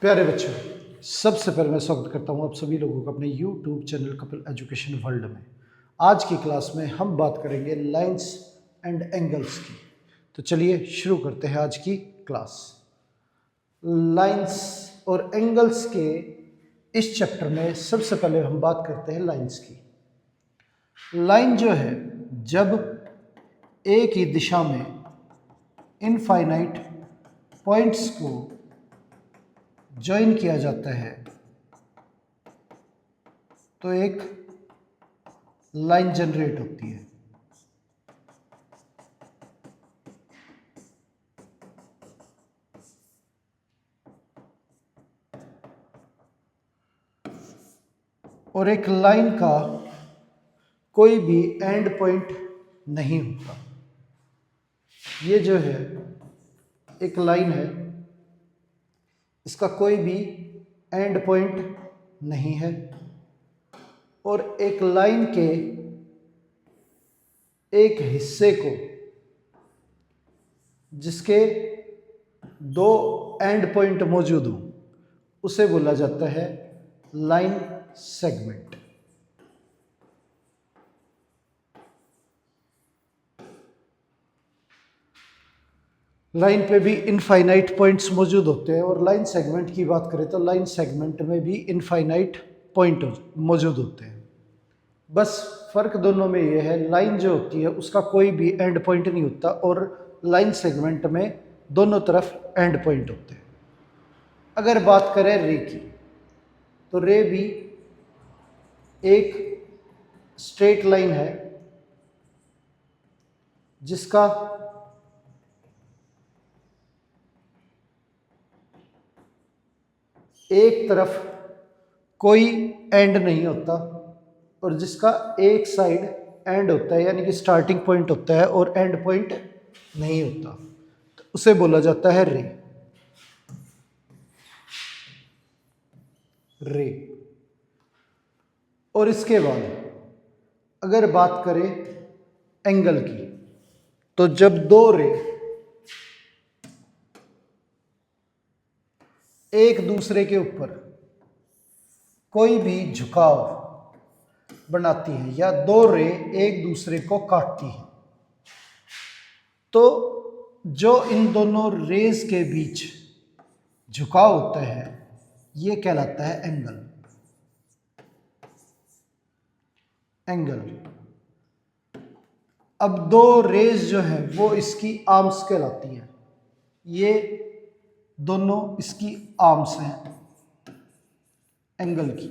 प्यारे बच्चों, सबसे पहले मैं स्वागत करता हूं आप सभी लोगों का अपने YouTube channel Kapil education world में। आज की क्लास में हम बात करेंगे लाइंस एंड एंगल्स की। तो चलिए शुरू करते हैं आज की क्लास। लाइंस और एंगल्स के इस चैप्टर में सबसे पहले हम बात करते हैं लाइंस की। लाइन जो है, जब एक ही दिशा में इनफाइनाइट पॉइंट्स को ज्वाइन किया जाता है तो एक लाइन जनरेट होती है। और एक लाइन का कोई भी एंड पॉइंट नहीं होता। ये जो है एक लाइन है, इसका कोई भी एंड पॉइंट नहीं है और एक लाइन के एक हिस्से को जिसके दो एंड पॉइंट मौजूद हों उसे बोला जाता है लाइन सेगमेंट। लाइन पे भी इनफाइनाइट पॉइंट्स मौजूद होते हैं और लाइन सेगमेंट की बात करें तो लाइन सेगमेंट में भी इनफाइनाइट पॉइंट मौजूद होते हैं। बस फर्क दोनों में ये है, लाइन जो होती है उसका कोई भी एंड पॉइंट नहीं होता और लाइन सेगमेंट में दोनों तरफ एंड पॉइंट होते हैं। अगर बात करें रे की, तो रे भी एक स्ट्रेट लाइन है जिसका एक तरफ कोई एंड नहीं होता और जिसका एक साइड एंड होता है, यानी कि स्टार्टिंग पॉइंट होता है और एंड पॉइंट नहीं होता, तो उसे बोला जाता है रे। रे। और इसके बाद अगर बात करें एंगल की, तो जब दो रे एक दूसरे के ऊपर कोई भी झुकाव बनाती है या दो रे एक दूसरे को काटती है, तो जो इन दोनों रेज के बीच झुकाव होता है ये कहलाता है एंगल। एंगल। अब दो रेज जो है वो इसकी आर्म्स कहलाती हैं, ये दोनों इसकी आर्म्स हैं एंगल की।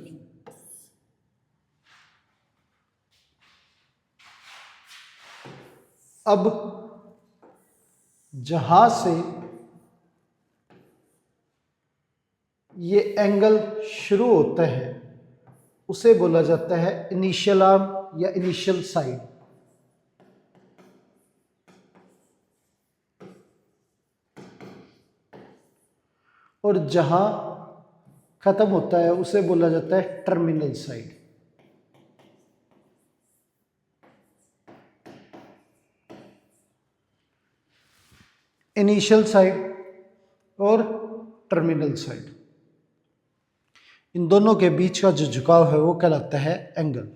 अब जहां से ये एंगल शुरू होता है उसे बोला जाता है इनिशियल आर्म या इनिशियल साइड। और जहां खत्म होता है उसे बोला जाता है टर्मिनल साइड। इनिशियल साइड और टर्मिनल साइड, इन दोनों के बीच का जो झुकाव है वो कहलाता है एंगल।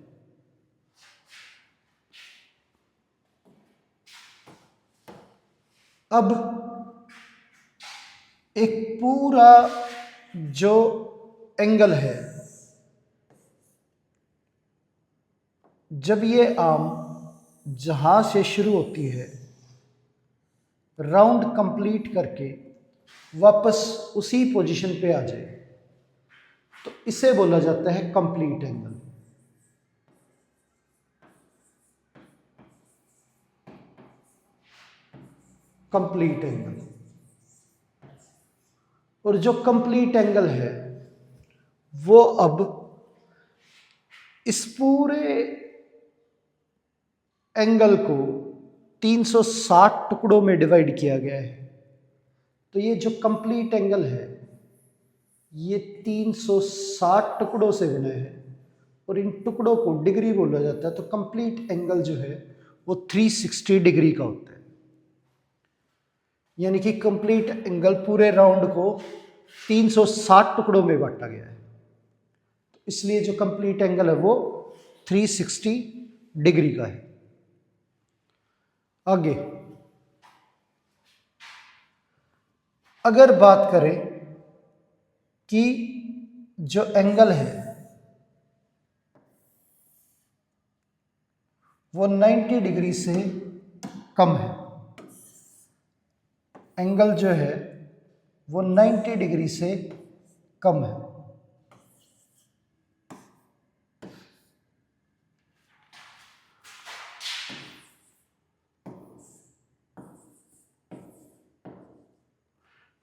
अब एक पूरा जो एंगल है, जब ये आर्म जहां से शुरू होती है राउंड कंप्लीट करके वापस उसी पोजीशन पे आ जाए तो इसे बोला जाता है कंप्लीट एंगल। Complete angle. और जो कंप्लीट एंगल है वो अब इस पूरे एंगल को 360 टुकड़ों में डिवाइड किया गया है। तो ये जो कंप्लीट एंगल है ये 360 टुकड़ों से बना है और इन टुकड़ों को डिग्री बोला जाता है। तो कंप्लीट एंगल जो है वो 360 डिग्री का होता है, यानी कि कंप्लीट एंगल पूरे राउंड को 360 टुकड़ों में बांटा गया है, इसलिए जो कंप्लीट एंगल है वो 360 डिग्री का है। आगे अगर बात करें कि जो एंगल है वो 90 डिग्री से कम है, एंगल जो है वो 90 डिग्री से कम है,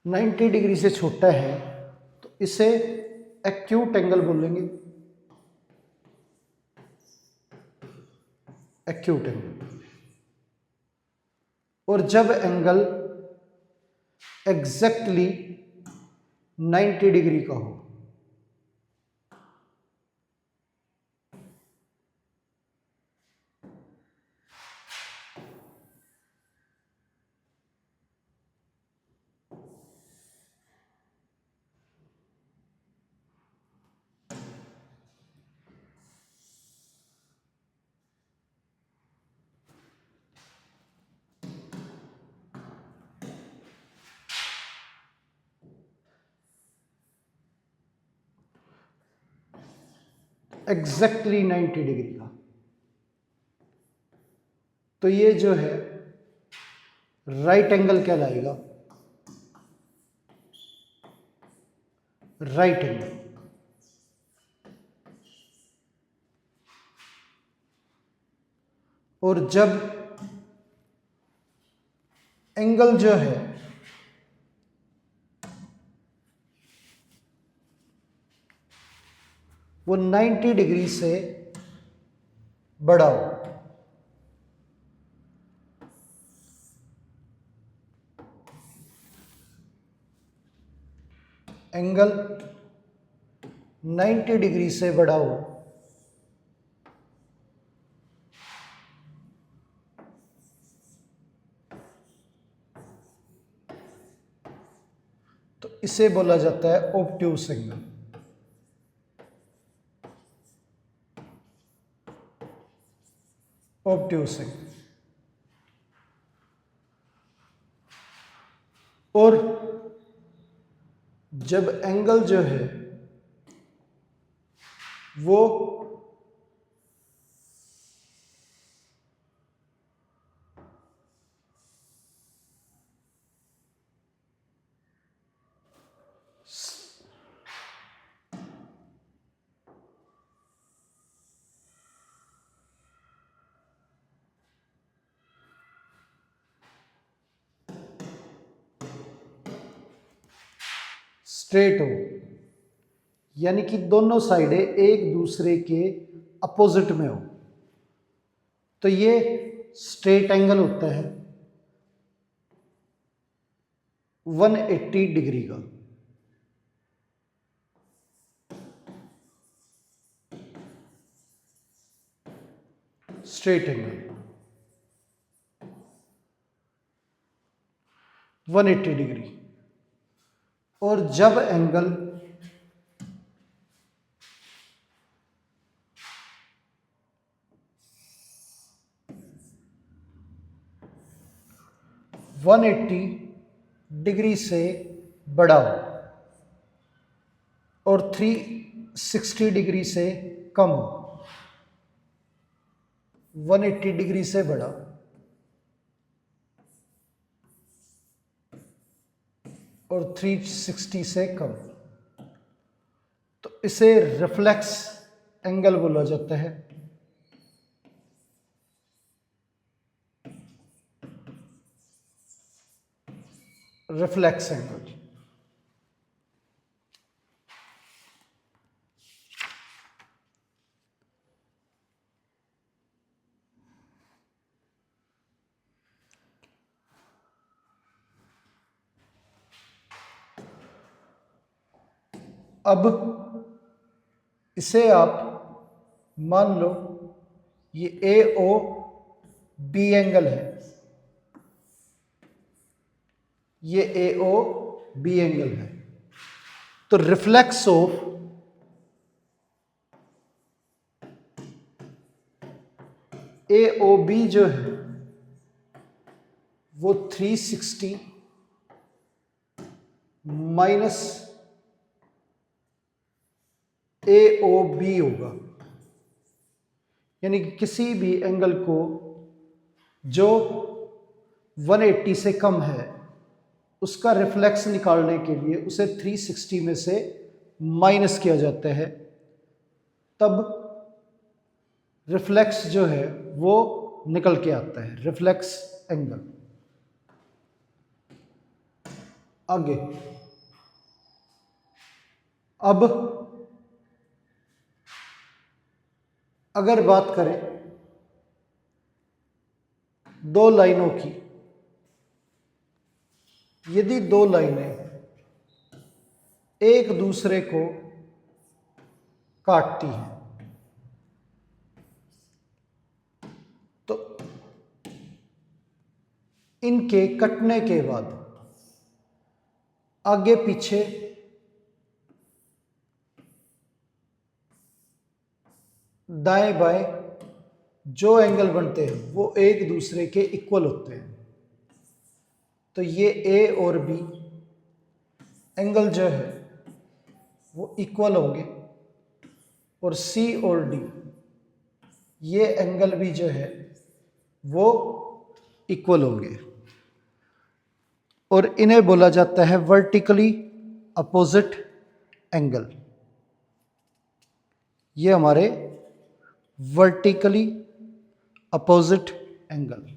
नाइन्टी डिग्री से छोटा है तो इसे एक्यूट एंगल बोलेंगे, एक्यूट एंगल। और जब एंगल एग्जैक्टली 90 डिग्री का हो, एग्जैक्टली 90 डिग्री का, तो ये जो है राइट एंगल कहलाएगा, राइट एंगल। और जब एंगल जो है वो 90 डिग्री से बड़ा हो, एंगल 90 डिग्री से बड़ा हो तो इसे बोला जाता है ऑब्ट्यूस एंगल। Obtuse angle. और जब एंगल जो है वो स्ट्रेट हो, यानी कि दोनों साइडें एक दूसरे के अपोजिट में हो, तो ये स्ट्रेट एंगल होता है 180 डिग्री का। Straight angle 180 degree. और जब एंगल वन 180 डिग्री से बड़ा हो और 360 डिग्री से कम हो, 180 डिग्री से बड़ा और 360 से कम, तो इसे रिफ्लेक्स एंगल बोला जाता है। Reflex angle. अब इसे आप मान लो ये AOB एंगल है, ये AOB एंगल है, तो reflex of A O B जो है वो 360 माइनस ए ओ बी होगा। यानी कि किसी भी एंगल को जो 180 से कम है उसका रिफ्लेक्स निकालने के लिए उसे 360 में से माइनस किया जाता है, तब रिफ्लेक्स जो है वो निकल के आता है, रिफ्लेक्स एंगल। आगे अब अगर बात करें दो लाइनों की, यदि दो लाइनें एक दूसरे को काटती हैं तो इनके कटने के बाद आगे पीछे दाएं बाएं जो एंगल बनते हैं वो एक दूसरे के इक्वल होते हैं। तो ये ए और बी एंगल जो है वो इक्वल होंगे और सी और डी ये एंगल भी जो है वो इक्वल होंगे और इन्हें बोला जाता है वर्टिकली अपोजिट एंगल। ये हमारे vertically opposite angle.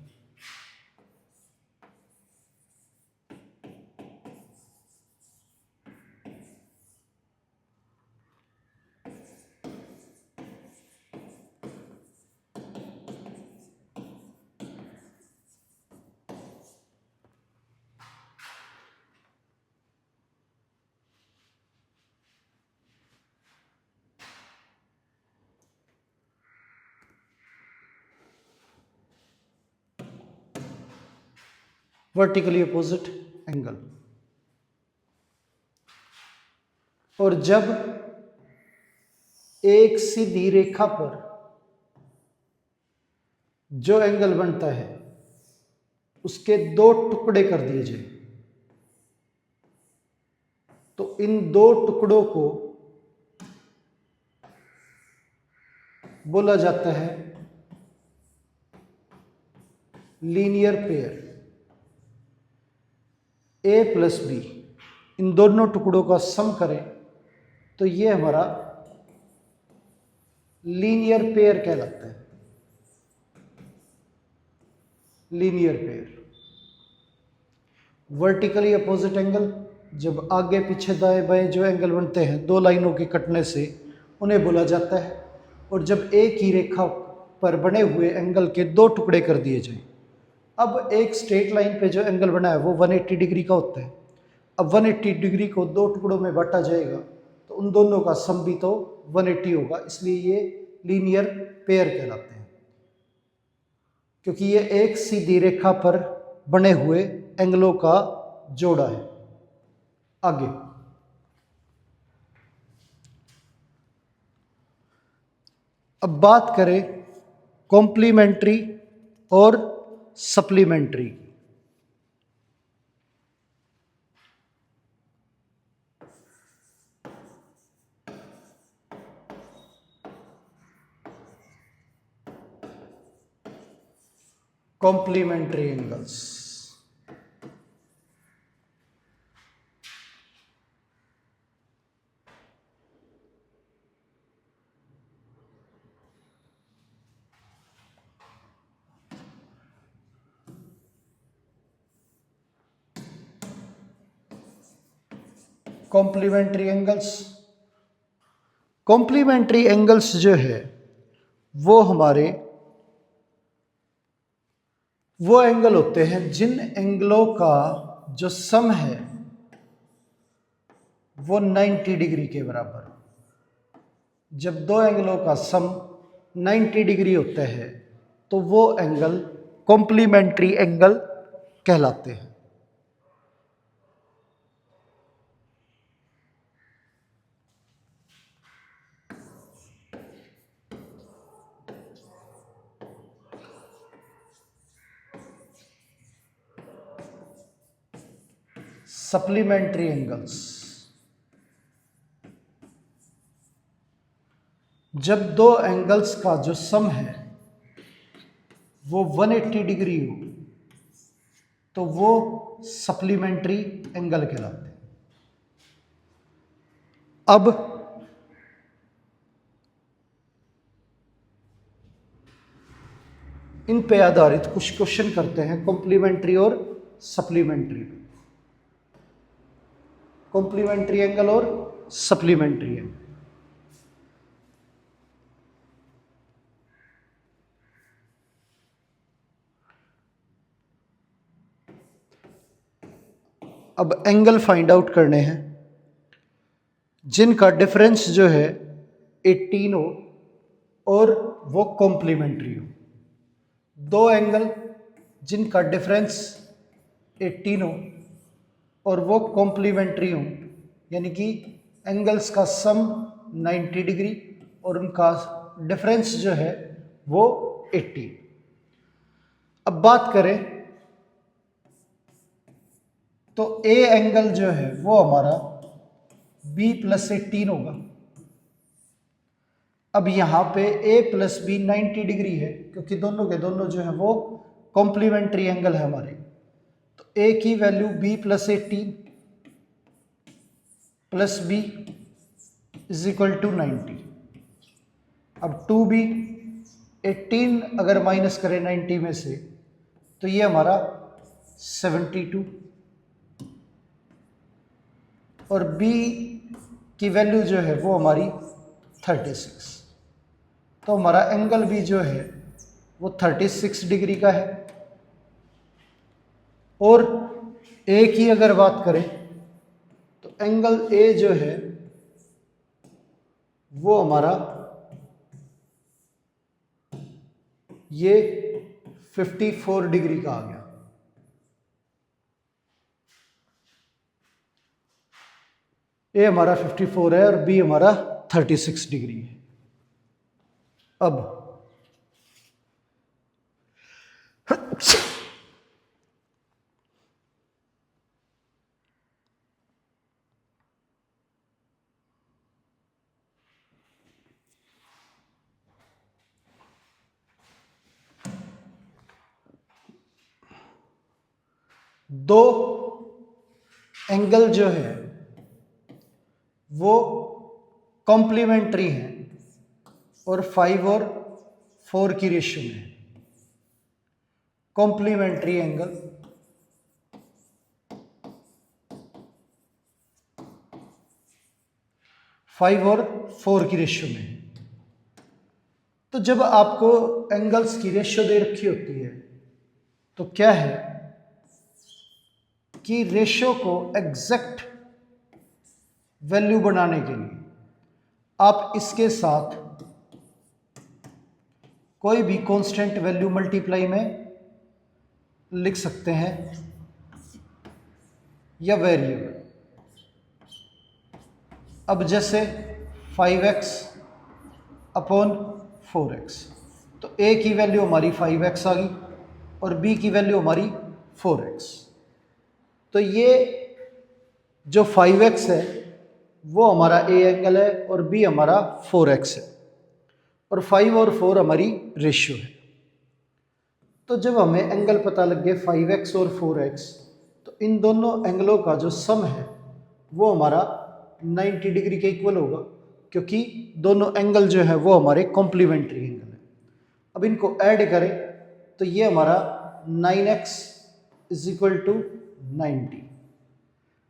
Vertically opposite angle. और जब एक सीधी रेखा पर जो एंगल बनता है उसके दो टुकड़े कर दिए जाए तो इन दो टुकड़ों को बोला जाता है linear pair. A plus be in दोनों टुकड़ों का सम करें तो ये हमारा लीनियर पेयर कहलाता है, linear pair. Vertically opposite angle जब आगे पीछे दाएं बाएं जो एंगल बनते हैं दो लाइनों के कटने से उन्हें बोला जाता है। और जब एक ही रेखा पर बने हुए एंगल के दो टुकड़े कर दिए जाएं, अब एक स्ट्रेट लाइन पे जो एंगल बना है वो 180 डिग्री का होता है। अब 180 डिग्री को दो टुकड़ों में बांटा जाएगा तो उन दोनों का सम भी तो 180 होगा, इसलिए ये लीनियर पेयर कहलाते हैं क्योंकि ये एक सीधी रेखा पर बने हुए एंगलों का जोड़ा है। आगे अब बात करें कॉम्प्लीमेंट्री और supplementary. Complementary angles. Complementary angles, complementary angles जो है वो हमारे वो एंगल होते हैं जिन एंगलों का जो सम है वो 90 डिग्री के बराबर। जब दो एंगलों का सम 90 डिग्री होता है तो वो एंगल कॉम्प्लीमेंट्री एंगल कहलाते हैं। Supplementary angles. जब दो एंगल्स का जो सम है वो 180 डिग्री हो तो वो सप्लीमेंट्री एंगल कहलाते हैं। अब इन पे आधारित कुछ क्वेश्चन करते हैं कॉम्प्लीमेंट्री और सप्लीमेंट्री, कॉम्प्लीमेंट्री एंगल और सप्लीमेंट्री एंगल। अब एंगल फाइंड आउट करने हैं जिनका डिफरेंस जो है 18 हो और वो कॉम्प्लीमेंट्री हो। दो एंगल जिनका डिफरेंस 18 हो और वो कॉम्प्लीमेंट्री हो, यानी कि एंगल्स का सम 90 डिग्री और उनका डिफरेंस जो है वो 80। अब बात करें तो ए एंगल जो है वो हमारा b + 18 होगा। अब यहाँ पे a + b 90 डिग्री है क्योंकि दोनों के दोनों जो है वो कॉम्प्लीमेंट्री एंगल है हमारे। तो a की वैल्यू b + 18 + b = 90। अब 2b 18 अगर माइनस करें 90 में से तो ये हमारा 72 और b की वैल्यू जो है वो हमारी 36। तो हमारा एंगल भी जो है वो 36 डिग्री का है। और ए की अगर बात करें तो एंगल ए जो है वो हमारा ये 54 डिग्री का आ गया। ए हमारा 54 है और बी हमारा 36 डिग्री है। अब दो एंगल जो है वो कॉम्प्लीमेंट्री हैं और 5 और 4 की रेशियो में है। कॉम्प्लीमेंट्री एंगल फाइव और 4 की रेशियो में है। तो जब आपको एंगल्स की रेशियो दे रखी होती है तो क्या है कि रेशियो को एग्जैक्ट वैल्यू बनाने के लिए आप इसके साथ कोई भी कांस्टेंट वैल्यू मल्टीप्लाई में लिख सकते हैं या वेरिएबल। अब जैसे 5x अपॉन 4x, तो a की वैल्यू हमारी 5x आ गई और b की वैल्यू हमारी 4x। तो ये जो 5x है वो हमारा a एंगल है और b हमारा 4x है और 5 और 4 हमारी रेशियो है। तो जब हमें एंगल पता लग गए 5x और 4x तो इन दोनों एंगलों का जो सम है वो हमारा 90 डिग्री के इक्वल होगा क्योंकि दोनों एंगल जो है वो हमारे कॉम्प्लीमेंट्री एंगल है। अब इनको ऐड करें तो ये हमारा 9x = 90।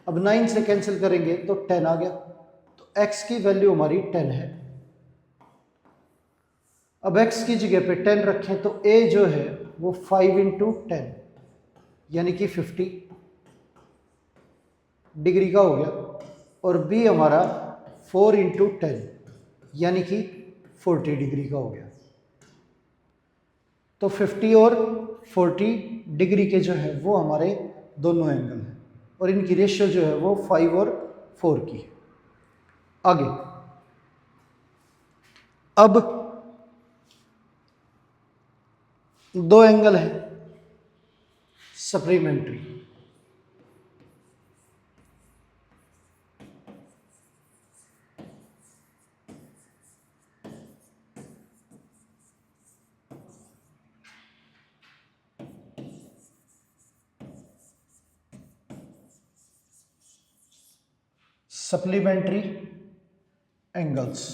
अब 9 से कैंसिल करेंगे तो 10 आ गया, तो x की वैल्यू हमारी 10 है। अब x की जगह पे 10 रखें तो a जो है वो 5 × 10 यानी कि 50 डिग्री का हो गया और b हमारा 4 × 10 यानी कि 40 डिग्री का हो गया। तो 50 और 40 डिग्री के जो है वो हमारे दोनों एंगल हैं और इनकी रेशियो जो है वो 5 और 4 की है। आगे अब दो एंगल है सप्लीमेंट्री, सप्लीमेंट्री एंगल्स।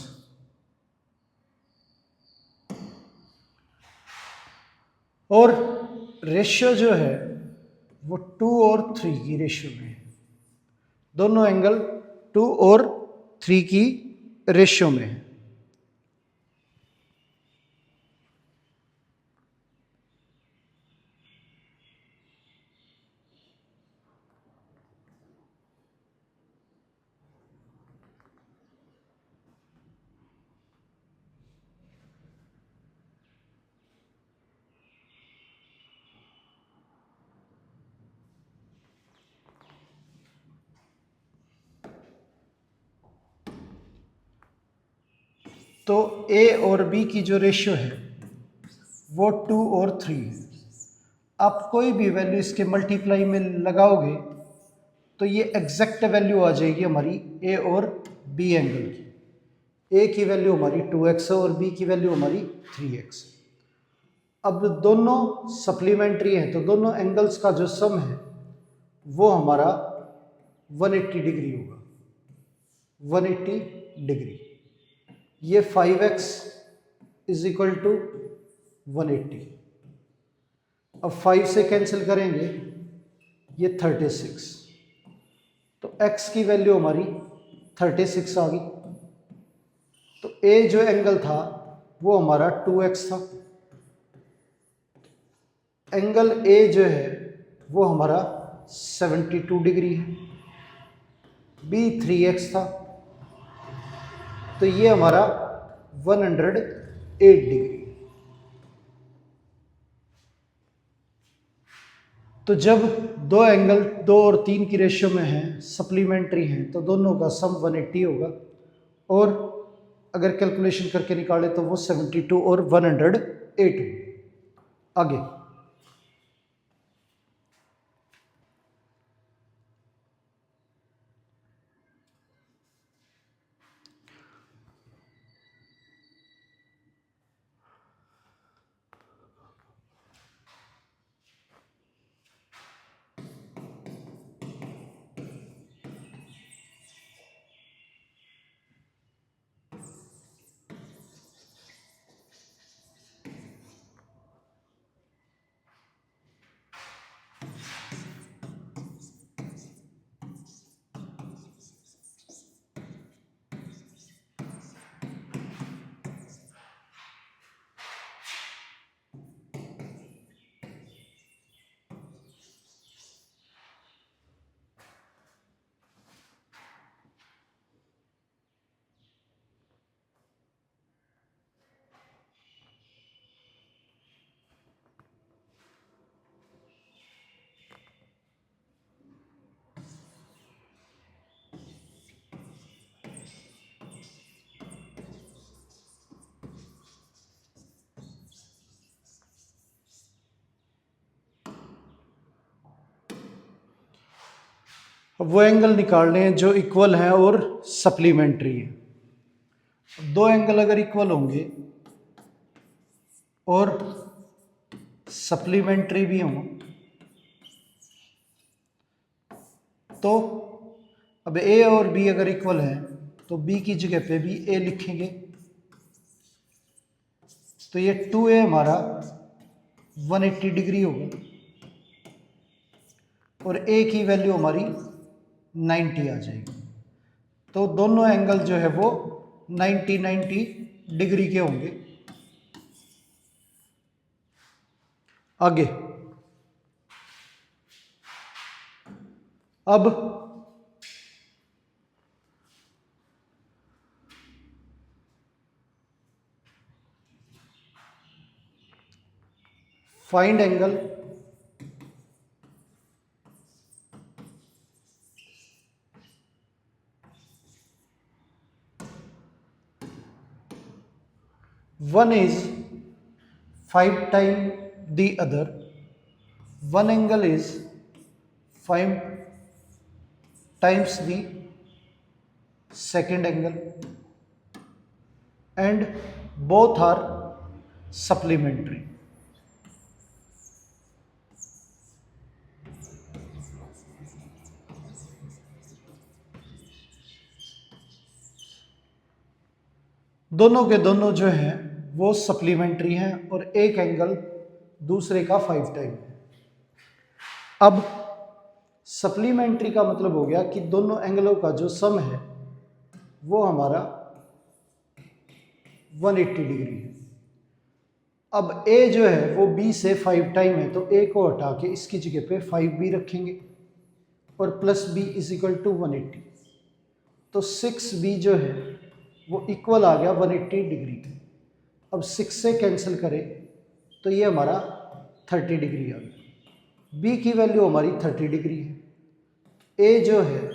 और रेशियो जो है वो 2 और 3 की रेशियो में है। दोनों एंगल 2 और 3 की रेशियो में है। तो ए और बी की जो रेशियो है वो 2 और 3 है। आप कोई भी वैल्यू इसके मल्टीप्लाई में लगाओगे तो ये एग्जैक्ट वैल्यू आ जाएगी हमारी ए और बी एंगल की। ए की वैल्यू हमारी 2x है और बी की वैल्यू हमारी 3x है। अब दोनों सप्लीमेंट्री हैं तो दोनों एंगल्स का जो सम है वो हमारा 180 डिग्री होगा। 180 डिग्री। ये 5x इज इक्वल टू 180। अब 5 से कैंसिल करेंगे ये 36। तो x की वैल्यू हमारी 36 आ गई। तो a जो एंगल था वो हमारा 2x था। एंगल a जो है वो हमारा 72 डिग्री है। b 3x था। तो ये हमारा 108 डिग्री। तो जब दो एंगल 2 और 3 की रेशियो में हैं, सप्लीमेंट्री हैं, तो दोनों का सम 180 होगा। और अगर कैलकुलेशन करके निकाले तो वो 72 और 108 होगा। आगे अब वो एंगल निकालने हैं जो इक्वल हैं और सप्लीमेंट्री हैं। दो एंगल अगर इक्वल होंगे और सप्लीमेंट्री भी हों तो अब ए और बी अगर इक्वल हैं तो बी की जगह पे भी ए लिखेंगे। तो ये 2a हमारा 180 डिग्री होगा और a की वैल्यू हमारी 90 आ जाएगी। तो दोनों एंगल जो है वो 90 डिग्री के होंगे। आगे अब find angle one is 5 times the other. One angle is 5 times the second angle and both are supplementary. दोनों के दोनों जो हैं वो सप्लीमेंट्री हैं और एक एंगल दूसरे का 5 टाइम है। अब सप्लीमेंट्री का मतलब हो गया कि दोनों एंगलों का जो सम है वो हमारा 180 डिग्री है। अब ए जो है वो बी से 5 टाइम है, तो ए को हटा के इसकी जगह पे 5 बी रखेंगे और plus b is equal to 180। तो 6 बी जो है वो इक्वल आ गया 180 डिग्री के। अब 6 से कैंसिल करें तो ये हमारा 30 डिग्री आ गया। बी की वैल्यू हमारी 30 डिग्री है। ए जो है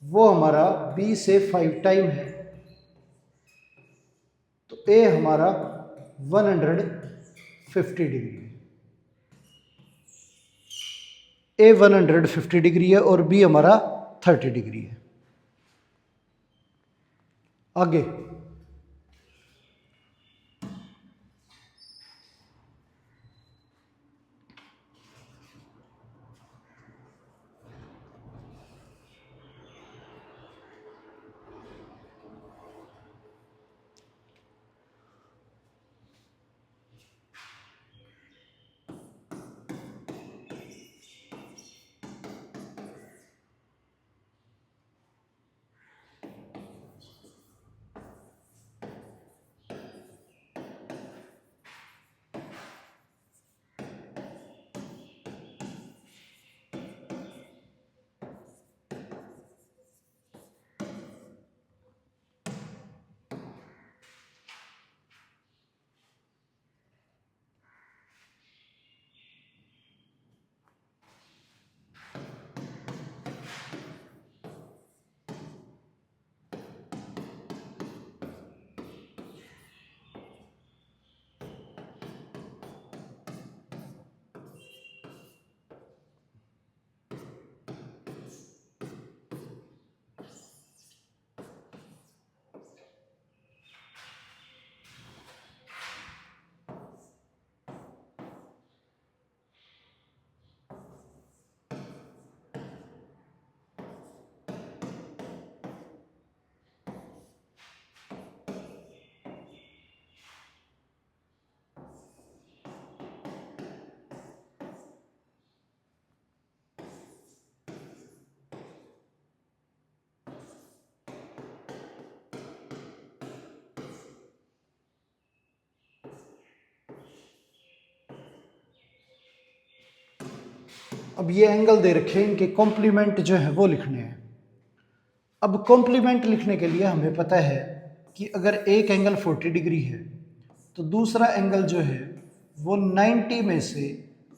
वो हमारा बी से 5 टाइम है, तो ए हमारा 150 डिग्री है। ए 150 डिग्री है और बी हमारा 30 डिग्री है। आगे अब ये एंगल दे रखे हैं, इनके कॉम्प्लीमेंट जो है वो लिखने हैं। अब कॉम्प्लीमेंट लिखने के लिए हमें पता है कि अगर एक एंगल 40 डिग्री है तो दूसरा एंगल जो है वो 90 में से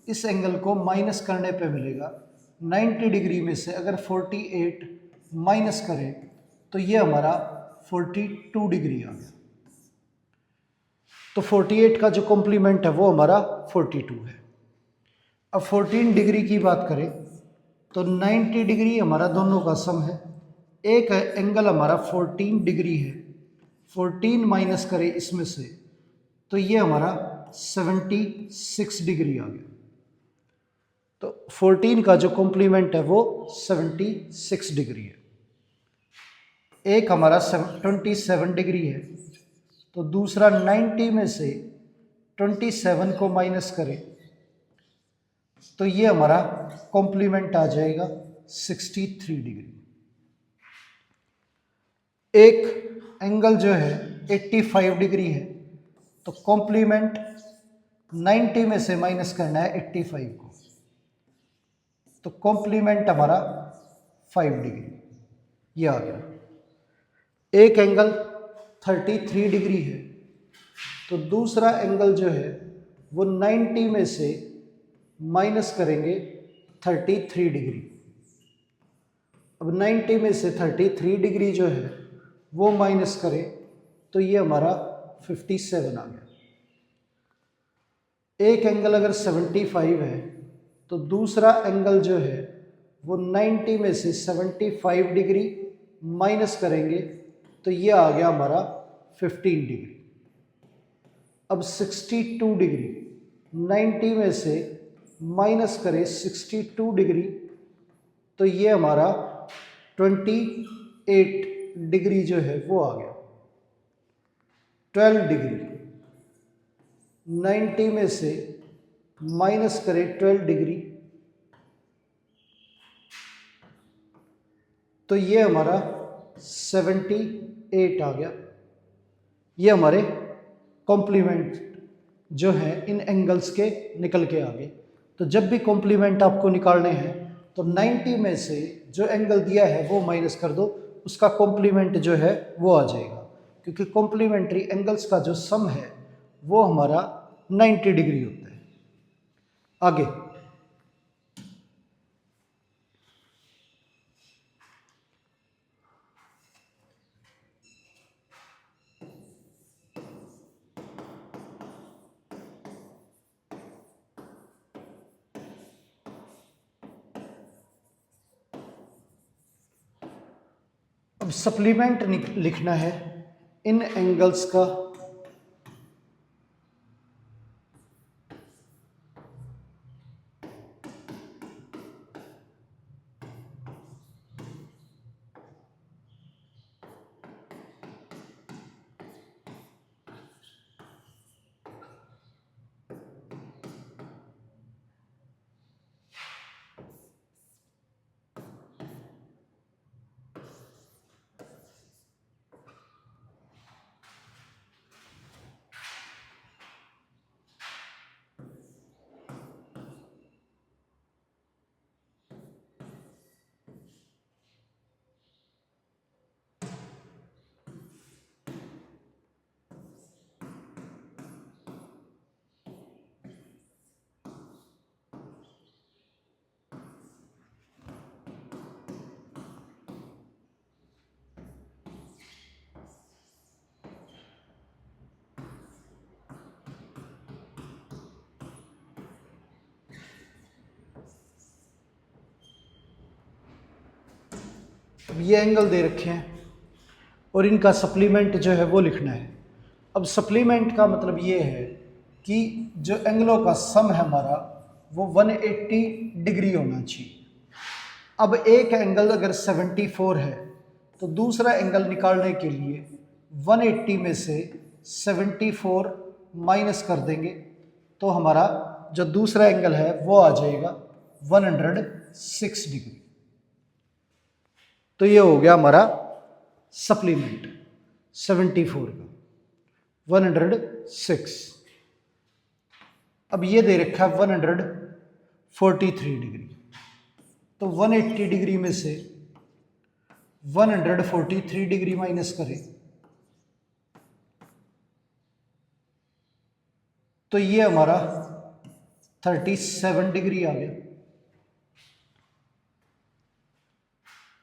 इस एंगल को माइनस करने पे मिलेगा। 90 डिग्री में से अगर 48 माइनस करें तो ये हमारा 42 डिग्री आ गया। तो 48 का जो कॉम्प्लीमेंट है वो हमारा 42 है। अब 14 डिग्री की बात करें तो 90 डिग्री हमारा दोनों का सम है। एक एंगल हमारा 14 डिग्री है, 14 माइनस करें इसमें से तो ये हमारा 76 डिग्री आ गया। तो 14 का जो कॉम्प्लीमेंट है वो 76 डिग्री है। एक हमारा 27 डिग्री है, तो दूसरा 90 में से 27 को माइनस करें तो ये हमारा कॉम्प्लीमेंट आ जाएगा 63 डिग्री। एक एंगल जो है 85 डिग्री है, तो कॉम्प्लीमेंट 90 में से माइनस करना है 85 को, तो कॉम्प्लीमेंट हमारा 5 डिग्री ये आ गया। एक एंगल 33 डिग्री है, तो दूसरा एंगल जो है वो 90 में से माइनस करेंगे 33 डिग्री। अब 90 में से 33 डिग्री जो है वो माइनस करें तो ये हमारा 57 आ गया। एक एंगल अगर 75 है तो दूसरा एंगल जो है वो 90 में से 75 डिग्री माइनस करेंगे तो ये आ गया हमारा 15 डिग्री। अब 62 डिग्री 90 में से माइनस करें 62 डिग्री तो ये हमारा 28 डिग्री जो है वो आ गया। 12 डिग्री, 90 में से माइनस करें 12 डिग्री, तो ये हमारा 78 आ गया। ये हमारे कॉम्प्लीमेंट जो है इन एंगल्स के निकल के आ गए। तो जब भी कॉम्प्लीमेंट आपको निकालने हैं तो 90 में से जो एंगल दिया है वो माइनस कर दो, उसका कॉम्प्लीमेंट जो है वो आ जाएगा, क्योंकि कॉम्प्लीमेंट्री एंगल्स का जो सम है वो हमारा 90 डिग्री होता है। आगे अब सप्लीमेंट लिखना है इन एंगल्स का अब ये एंगल दे रखे हैं और इनका सप्लीमेंट जो है वो लिखना है। अब सप्लीमेंट का मतलब ये है कि जो एंगलों का सम है हमारा वो 180 डिग्री होना चाहिए। अब एक एंगल अगर 74 है तो दूसरा एंगल निकालने के लिए 180 में से 74 माइनस कर देंगे, तो हमारा जो दूसरा एंगल है वो आ जाएगा 106 डिग्री। तो ये हो गया हमारा सप्लीमेंट 74 का 106। अब ये दे रखा है 143 डिग्री, तो 180 डिग्री में से 143 डिग्री माइनस करें तो ये हमारा 37 डिग्री आ गया।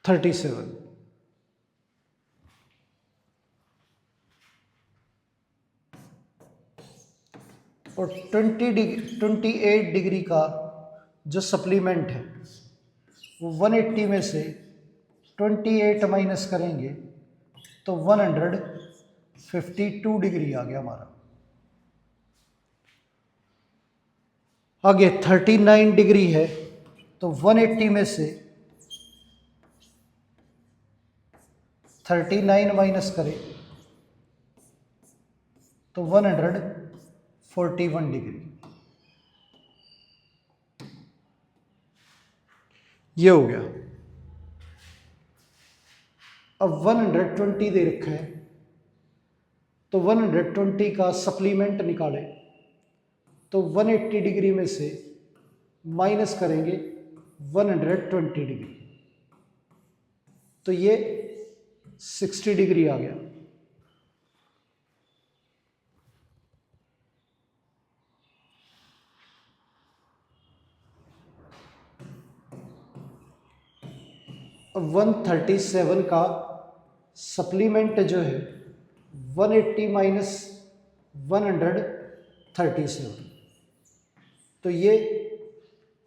37 और 28 डिग्री का जो सप्लीमेंट है वो 180 में से 28 माइनस करेंगे तो 152 डिग्री आ गया हमारा। आगे 39 डिग्री है तो 180 में से 39 माइनस करें तो 141 डिग्री। ये हो गया। अब 120 दे रखा है तो 120 का सप्लीमेंट निकालें तो 180 डिग्री में से माइनस करेंगे 120 डिग्री, तो ये 60 डिग्री आ गया। अब 137 का सप्लीमेंट जो है 180 माइनस 137, तो ये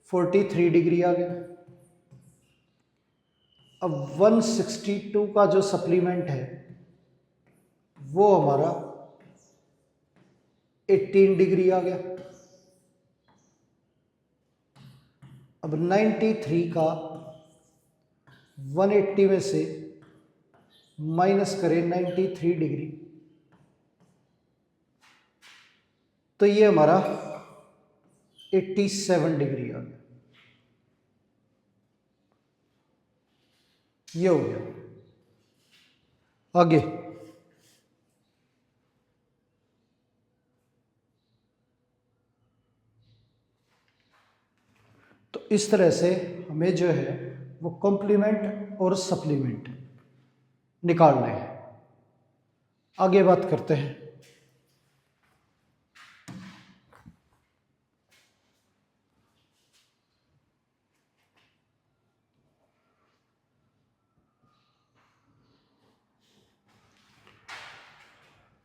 43 डिग्री आ गया। अब 162 का जो सप्लीमेंट है वो हमारा 18 डिग्री आ गया। अब 93 का 180 में से माइनस करें 93 डिग्री तो ये हमारा 87 डिग्री आ गया, ये हो गया। आगे तो इस तरह से हमें जो है वो कॉम्प्लीमेंट और सप्लीमेंट निकालने हैं। आगे बात करते हैं।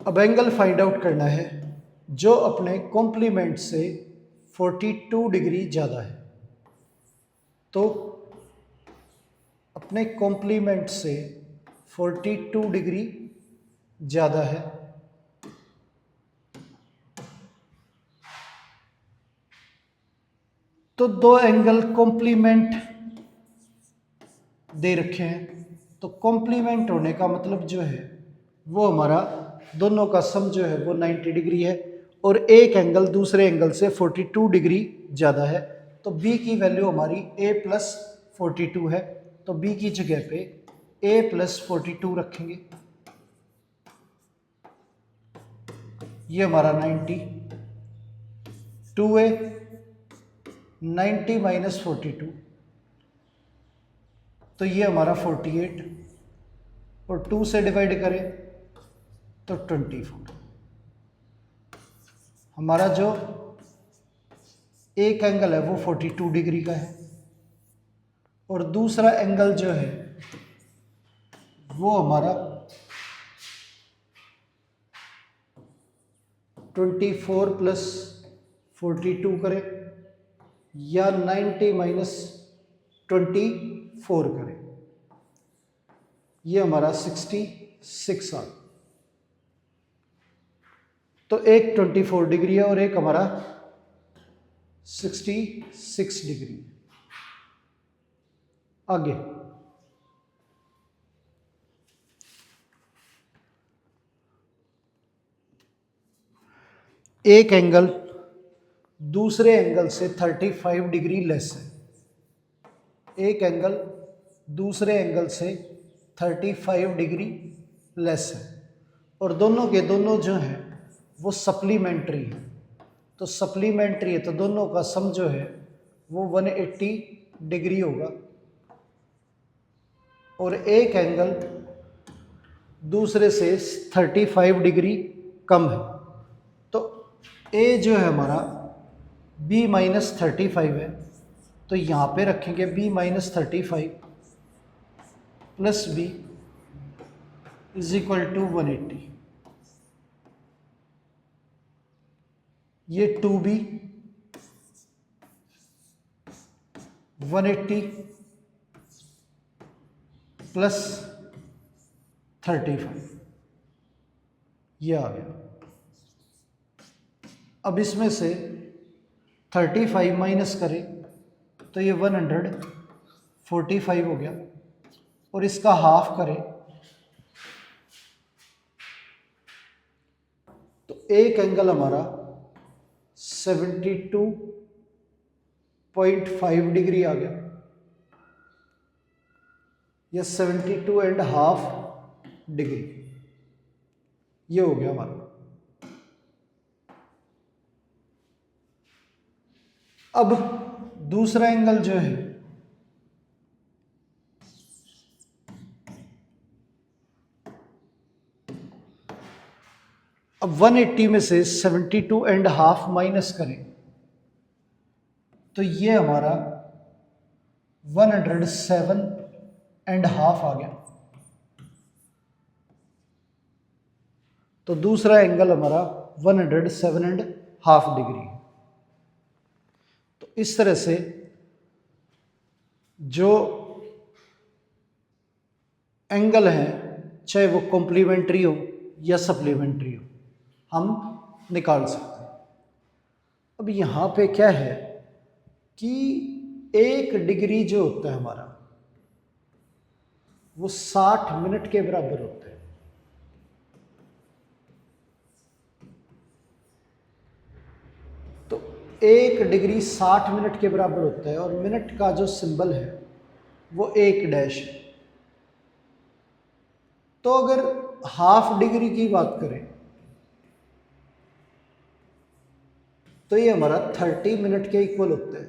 अब एंगल फाइंड आउट करना है जो अपने कॉम्प्लीमेंट से 42 डिग्री ज़्यादा है। तो अपने कॉम्प्लीमेंट से 42 डिग्री ज़्यादा है, तो दो एंगल कॉम्प्लीमेंट दे रखे हैं। तो कॉम्प्लीमेंट होने का मतलब जो है वो हमारा दोनों का सम जो है वो 90 डिग्री है और एक एंगल दूसरे एंगल से 42 डिग्री ज़्यादा है। तो b की वैल्यू हमारी a प्लस 42 है, तो b की जगह पे a प्लस 42 रखेंगे। ये हमारा 90, 2a 90 माइनस 42, तो ये हमारा 48 और 2 से डिवाइड करें तो 24। हमारा जो एक एंगल है वो 42 डिग्री का है और दूसरा एंगल जो है वो हमारा 24 प्लस 42 करें या 90 माइनस 24 करें, ये हमारा 66 आ। तो एक 24 डिग्री है और एक हमारा 66 डिग्री। आगे एक एंगल दूसरे एंगल से 35 डिग्री लेस है। एक एंगल दूसरे एंगल से 35 डिग्री लेस है और दोनों के दोनों जो हैं वो सप्लीमेंट्री है। तो सप्लीमेंट्री है तो दोनों का सम जो है वो 180 डिग्री होगा और एक एंगल दूसरे से 35 डिग्री कम है। तो a जो है हमारा b माइनस 35 है, तो यहाँ पे रखेंगे b minus 35 plus b is equal to 180। ये 2b 180 प्लस 35, ये आ गया। अब इसमें से 35 माइनस करें तो ये 145 हो गया और इसका हाफ करें तो एक एंगल हमारा 72.5 डिग्री आ गया या 72.5 डिग्री, ये हो गया हमारा। अब दूसरा एंगल जो है अब 180 में से 72.5 माइनस करें तो ये हमारा 107.5 आ गया। तो दूसरा एंगल हमारा 107.5 डिग्री। तो इस तरह से जो एंगल हैं चाहे वो कॉम्प्लीमेंट्री हो या सप्लीमेंट्री हो हम निकाल सकते हैं। अब यहाँ पे क्या है कि 1 डिग्री जो होता है हमारा वो 60 मिनट के बराबर होता है। 1 डिग्री 60 मिनट के बराबर होता है और मिनट का जो सिंबल है वो 1 डैश है। तो अगर हाफ डिग्री की बात करें तो ये हमारा 30 मिनट के इक्वल होता है।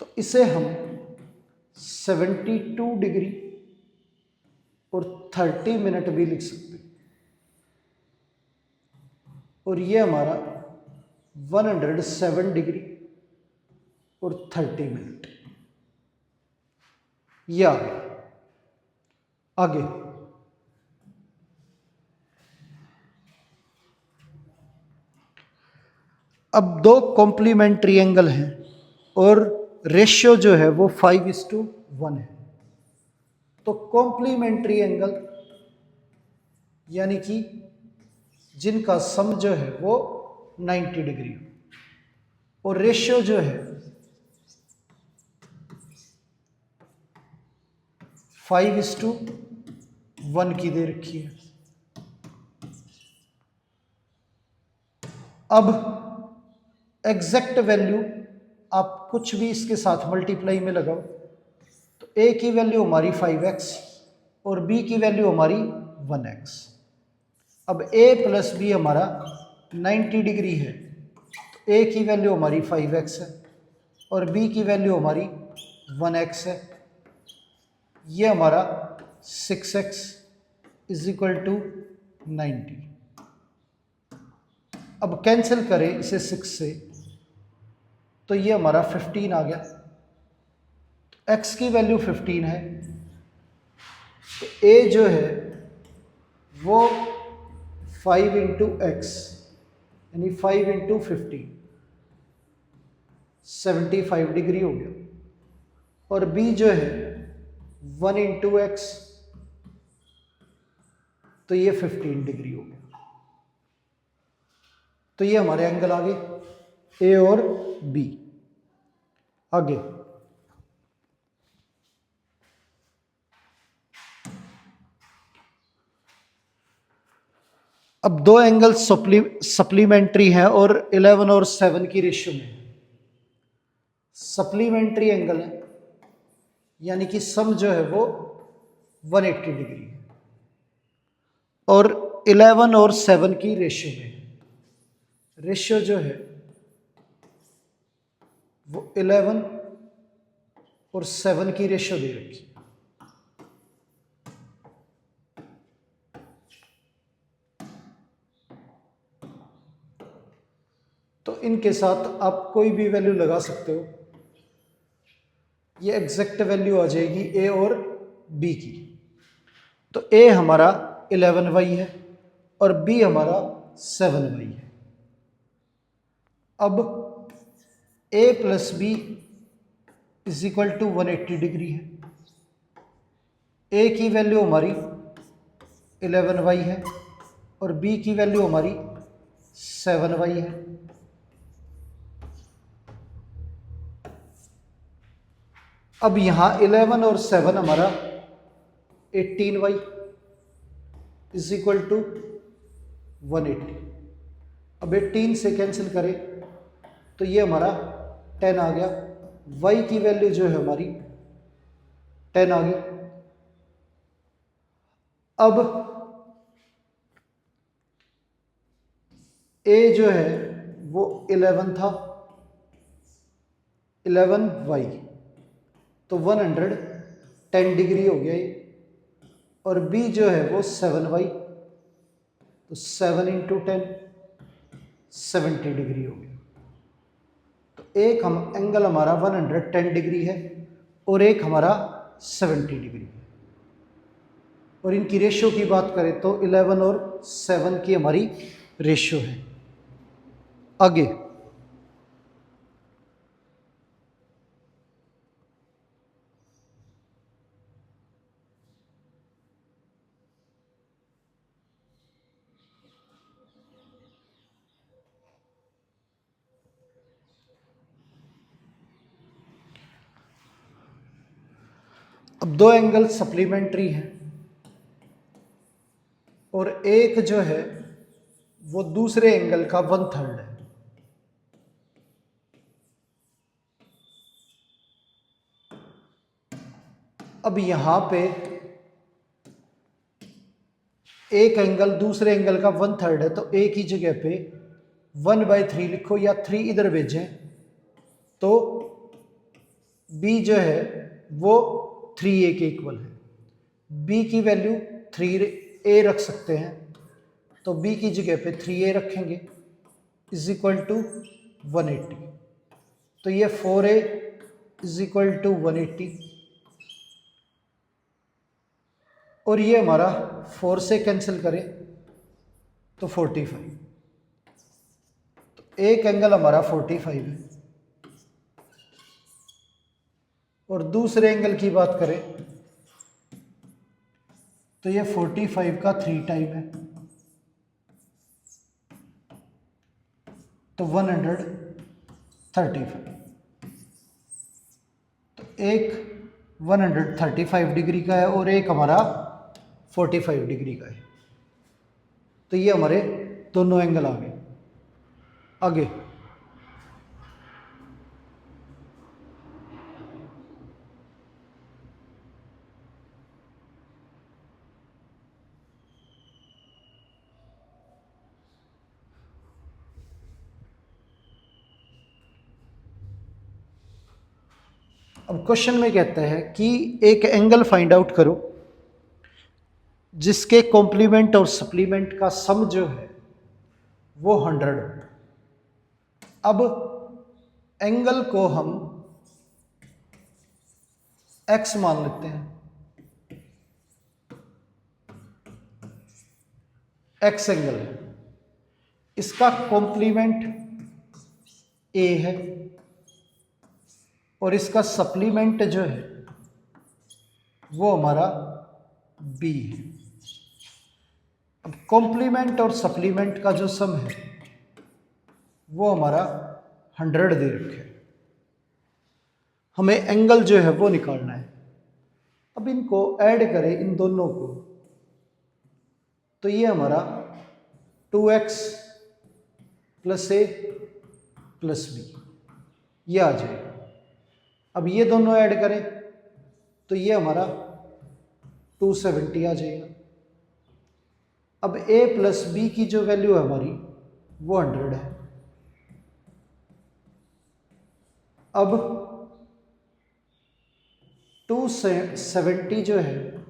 तो इसे हम 72 डिग्री और 30 मिनट भी लिख सकते हैं और ये हमारा 107 डिग्री और 30 मिनट ये आ गया। आगे अब दो कॉम्प्लीमेंट्री एंगल हैं और रेशियो जो है वो 5:1 है। तो कॉम्प्लीमेंट्री एंगल यानी कि जिनका सम जो है वो 90 डिग्री हो और रेशियो जो है 5:1 की दे रखी है। अब एग्जैक्ट वैल्यू आप कुछ भी इसके साथ मल्टीप्लाई में लगाओ तो ए की वैल्यू हमारी 5x और बी की वैल्यू हमारी 1x। अब a प्लस बी हमारा 90 डिग्री है तो a की वैल्यू हमारी 5x है और b की वैल्यू हमारी 1x है। ये हमारा 6x इज इक्वल टू 90। अब कैंसिल करें इसे 6 से तो ये हमारा 15 आ गया। तो x की वैल्यू 15 है तो a जो है वो 5 इंटू एक्स यानी 5 इंटू 15 75 डिग्री हो गया और b जो है 1 इंटू एक्स तो ये 15 डिग्री हो गया। तो ये हमारे एंगल आ गए ए और बी। आगे अब दो एंगल सप्लीमेंट्री हैं और 11 और 7 की रेशियो में। सप्लीमेंट्री एंगल है यानी कि सम जो है वो 180 डिग्री है और 11 और 7 की रेशियो में। रेशियो जो है वो 11 और 7 की रेशियो दे रखी है। तो इनके साथ आप कोई भी वैल्यू लगा सकते हो। ये एग्जैक्ट वैल्यू आ जाएगी ए और बी की। तो ए हमारा 11y है और बी हमारा 7y है। अब a plus b is equal to 180 degree है। a की वैल्यू हमारी 11y है और b की वैल्यू हमारी 7y है। अब यहां 11 और 7 हमारा 18y इज इक्वल टू 180। अब 18 से कैंसिल करें तो ये हमारा 10 आ गया। y की वैल्यू जो है हमारी 10 आ गई। अब a जो है वो 11 था 11y तो 110 डिग्री हो गया ये और b जो है वो 7y तो 7 इंटू 10 70 डिग्री हो गया। तो एक हम एंगल हमारा 110 डिग्री है और एक हमारा 70 डिग्री है। और इनकी रेशियो की बात करें तो 11 और 7 की हमारी रेशियो है। आगे अब दो एंगल सप्लीमेंट्री हैं और एक जो है वो दूसरे एंगल का 1/3 है। अब यहां पे एक एंगल दूसरे एंगल का 1/3 है, तो ए की जगह पे 1/3 लिखो या 3 इधर भेजें तो बी जो है वो 3a के इक्वल है। बी की वैल्यू 3a रख सकते हैं, तो बी की जगह पे 3a रखेंगे इज इक्वल टू 180। तो ये 4a इज इक्वल टू 180 और ये हमारा 4 से कैंसिल करें तो 45। तो एक एंगल हमारा 45 है और दूसरे एंगल की बात करें तो ये 45 का 3 टाइम है, तो 135। तो एक 135 डिग्री का है और एक हमारा 45 डिग्री का है। तो ये हमारे दोनों एंगल आ गए। आगे अब क्वेश्चन में कहता है कि एक एंगल फाइंड आउट करो जिसके कॉम्प्लीमेंट और सप्लीमेंट का सम जो है वो 100 हो। अब एंगल को हम x मान लेते हैं, x एंगल है, इसका कॉम्प्लीमेंट a है और इसका सप्लीमेंट जो है वो हमारा b है। अब कॉम्प्लीमेंट और सप्लीमेंट का जो सम है वो हमारा 100 दे रखे है। हमें एंगल जो है वो निकालना है। अब इनको ऐड करें इन दोनों को, तो ये हमारा 2x plus a plus b ये आ जाएगा। अब ये दोनों ऐड करें तो ये हमारा 270 आ जाएगा। अब a प्लस b की जो वैल्यू है हमारी वो 100 है। अब 270 जो है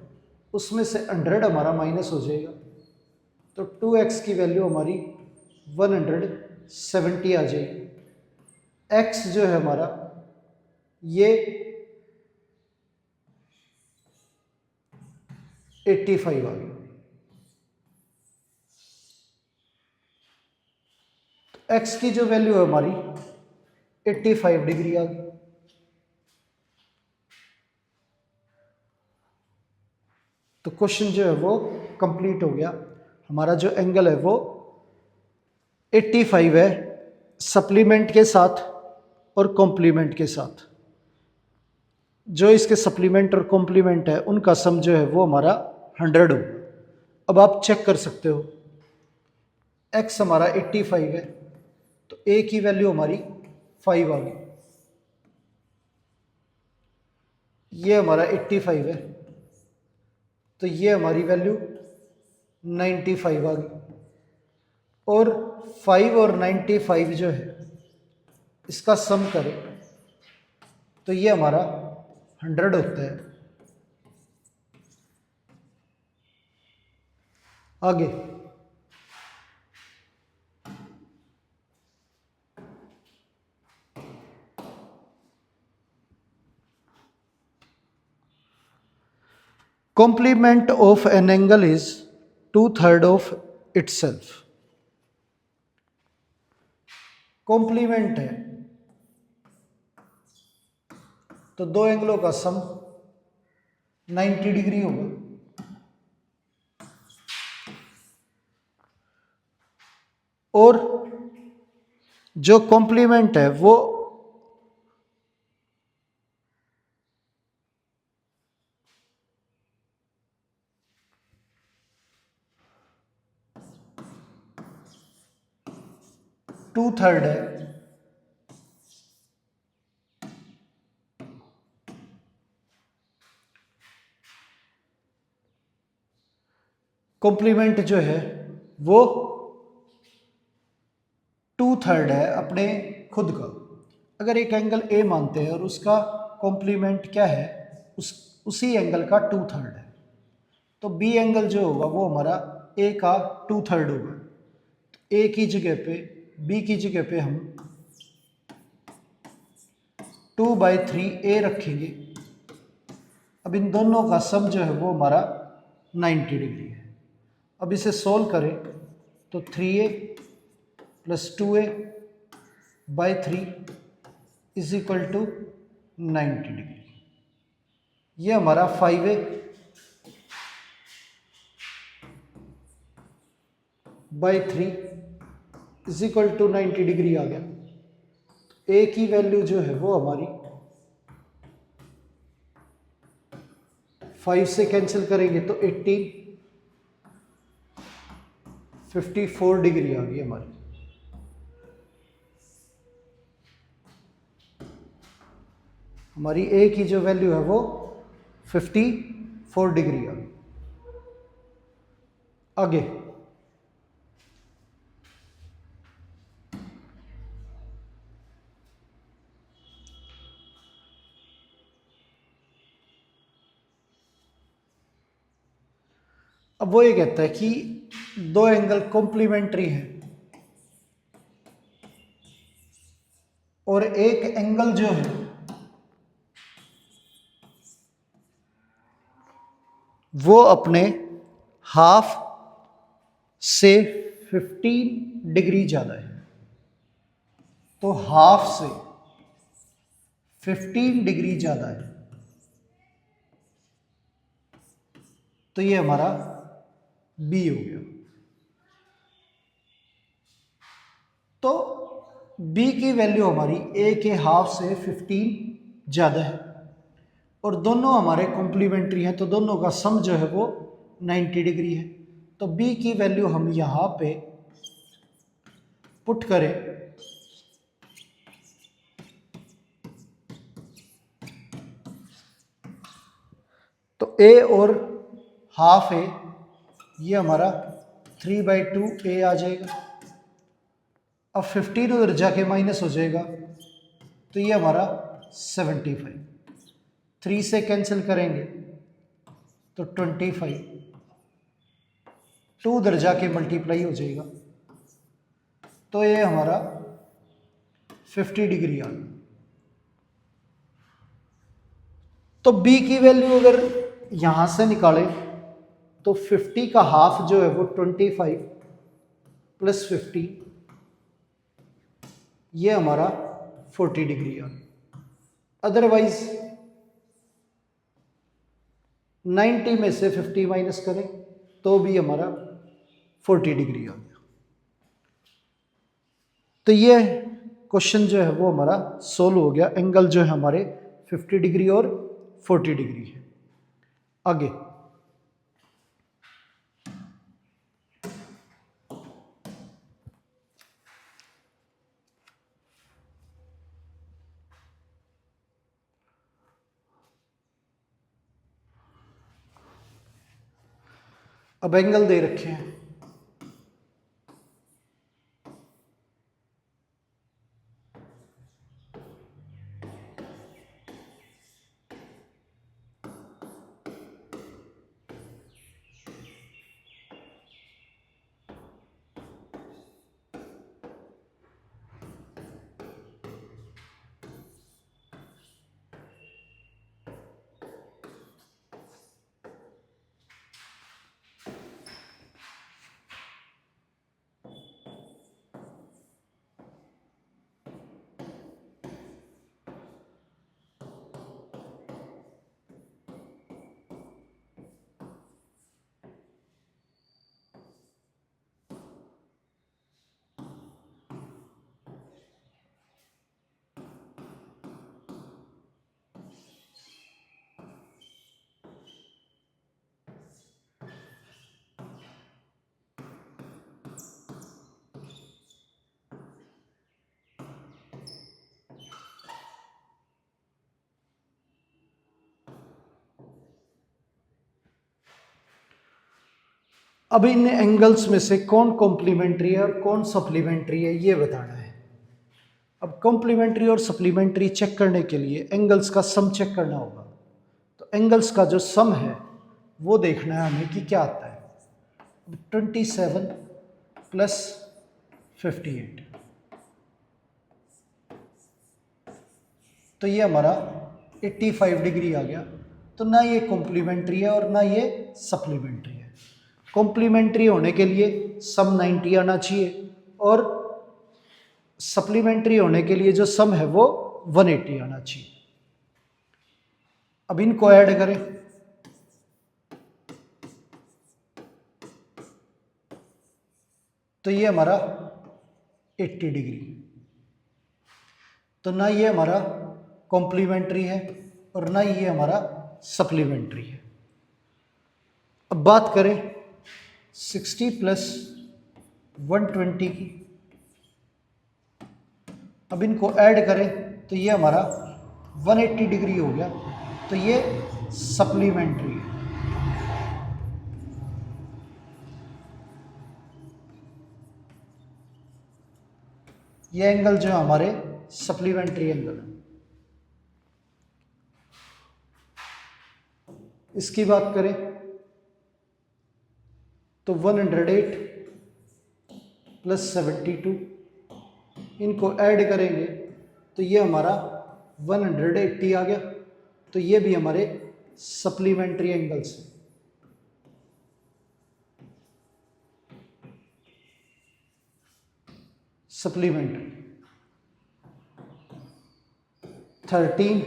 उसमें से 100 हमारा माइनस हो जाएगा, तो 2x की वैल्यू हमारी 170 आ जाएगी। x जो है हमारा ये 85 आ गया। x की जो वैल्यू है हमारी 85 डिग्री आ गई। तो क्वेश्चन जो है वो कंप्लीट हो गया। हमारा जो एंगल है वो 85 है सप्लीमेंट के साथ और कॉम्प्लीमेंट के साथ। जो इसके सप्लीमेंट और कॉम्प्लीमेंट है उनका सम जो है वो हमारा 100 हो। अब आप चेक कर सकते हो, x हमारा 85 है तो a की वैल्यू हमारी 5 आ गई। ये हमारा 85 है तो ये हमारी वैल्यू 95 आ गई। और 5 और 95 जो है इसका सम करें तो ये हमारा 100 होता है। आगे complement of an angle is 2/3 of itself। Complement है तो दो एंगलों का सम 90 डिग्री होगा। और जो कॉम्प्लीमेंट है वो 2/3 है, कॉम्प्लीमेंट जो है वो 2/3 है अपने खुद का। अगर एक एंगल ए मानते हैं और उसका कॉम्प्लीमेंट क्या है, उसी एंगल का 2/3 है, तो बी एंगल जो होगा वो हमारा ए का 2/3 होगा। तो ए की जगह पे, बी की जगह पे हम 2/3 ए रखेंगे। अब इन दोनों का सम जो है वो हमारा 90 डिग्री है। अब इसे सोल्व करें तो 3a + 2a/3 is equal to 90 degree. ये हमारा 5a/3 is equal to 90 degree आ गया। ए की वैल्यू जो है वो हमारी 5 से कैंसिल करेंगे तो 18, 54 डिग्री आ गई हमारी। हमारी ए की जो वैल्यू है वो 54 डिग्री आ गई। आगे अब वो ये कहता है कि दो एंगल कॉम्प्लीमेंट्री हैं और एक एंगल जो है वो अपने हाफ से 15 डिग्री ज़्यादा है। तो हाफ से 15 डिग्री ज़्यादा है, तो ये हमारा बी हो गया। तो बी की वैल्यू हमारी ए के हाफ से 15 ज़्यादा है और दोनों हमारे कॉम्प्लीमेंट्री हैं, तो दोनों का सम जो है वो 90 डिग्री है। तो बी की वैल्यू हम यहाँ पे पुट करें तो ए और हाफ ए, ये हमारा 3/2 ए आ जाएगा। अब 15 उधर जाके माइनस हो जाएगा तो ये हमारा 75। 3 से कैंसिल करेंगे तो 25, 2 उधर जाके मल्टीप्लाई हो जाएगा तो ये हमारा 50 डिग्री आ गया। तो बी की वैल्यू अगर यहां से निकाले तो 50 का हाफ जो है वो 25 + 50, ये हमारा 40 डिग्री आ गया। अदरवाइज 90 में से 50 माइनस करें तो भी हमारा 40 डिग्री आ गया। तो ये क्वेश्चन जो है वो हमारा सोल्व हो गया। एंगल जो है हमारे 50 डिग्री और 40 डिग्री है। आगे अब एंगल दे रखे हैं, अब इन एंगल्स में से कौन कॉम्प्लीमेंट्री है और कौन सप्लीमेंट्री है ये बताना है। अब कॉम्प्लीमेंट्री और सप्लीमेंट्री चेक करने के लिए एंगल्स का सम चेक करना होगा। तो एंगल्स का जो सम है वो देखना है हमें कि क्या आता है। 27 प्लस 58, तो ये हमारा 85 डिग्री आ गया। तो ना ये कॉम्प्लीमेंट्री है और ना ये सप्लीमेंट्री है। कॉम्प्लीमेंट्री होने के लिए सम 90 आना चाहिए और सप्लीमेंट्री होने के लिए जो सम है वो 180 आना चाहिए। अब इनको ऐड करें तो ये हमारा 80 डिग्री। तो ना ये हमारा कॉम्प्लीमेंट्री है और ना ये हमारा सप्लीमेंट्री है। अब बात करें 60 प्लस 120 की। अब इनको ऐड करें तो ये हमारा 180 डिग्री हो गया। तो ये सप्लीमेंट्री है। ये एंगल जो है हमारे सप्लीमेंट्री एंगल है। इसकी बात करें तो 108 प्लस 72, इनको ऐड करेंगे तो ये हमारा 180 आ गया। तो ये भी हमारे सप्लीमेंट्री एंगल्स हैं। सप्लीमेंट्री 13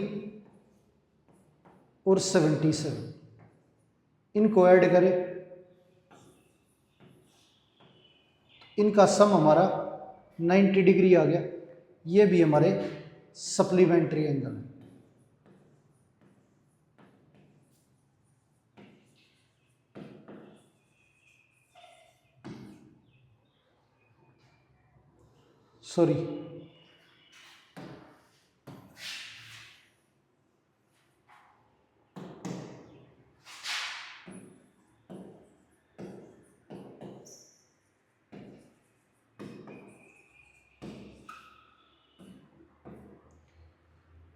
और 77, इनको ऐड करें, इनका सम हमारा 90 डिग्री आ गया। ये भी हमारे सप्लीमेंट्री एंगल है। सॉरी,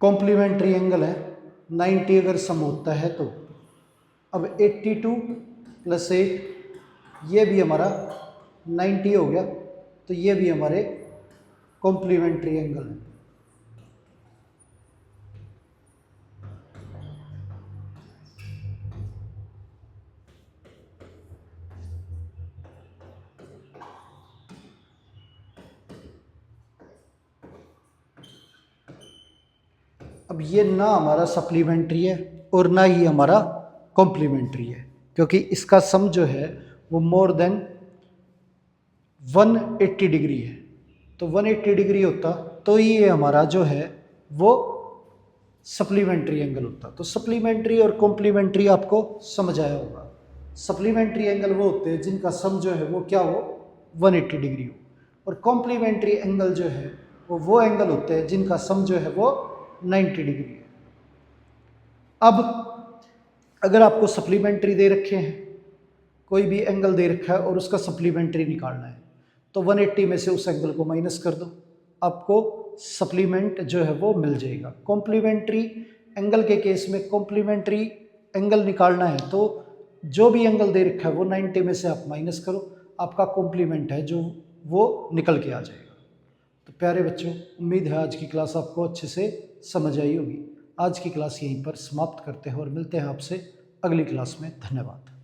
कॉम्प्लीमेंट्री एंगल है 90 अगर सम होता है तो। अब 82 प्लस 8, ये भी हमारा 90 हो गया। तो ये भी हमारे कॉम्प्लीमेंट्री एंगल है। अब ये ना हमारा सप्लीमेंट्री है और ना ही हमारा कॉम्प्लीमेंट्री है, क्योंकि इसका सम जो है वो मोर देन 180 डिग्री है। तो 180 डिग्री होता तो ये हमारा जो है वो सप्लीमेंट्री एंगल होता। तो सप्लीमेंट्री और कॉम्प्लीमेंट्री आपको समझ आया होगा। सप्लीमेंट्री एंगल वो होते हैं जिनका सम जो है वो क्या हो, 180 डिग्री हो। और कॉम्प्लीमेंट्री एंगल जो है वो एंगल होते हैं जिनका सम जो है वो 90 डिग्री है। अब अगर आपको सप्लीमेंट्री दे रखे हैं, कोई भी एंगल दे रखा है और उसका सप्लीमेंट्री निकालना है, तो 180 में से उस एंगल को माइनस कर दो, आपको सप्लीमेंट जो है वो मिल जाएगा। कॉम्प्लीमेंट्री एंगल के केस में कॉम्प्लीमेंट्री एंगल निकालना है तो जो भी एंगल दे रखा है वो 90 में से आप माइनस करो, आपका कॉम्प्लीमेंट है जो वो निकल के आ जाएगा। तो प्यारे बच्चों, उम्मीद है आज की क्लास आपको अच्छे से समझ आई होगी। आज की क्लास यहीं पर समाप्त करते हैं और मिलते हैं आपसे अगली क्लास में। धन्यवाद।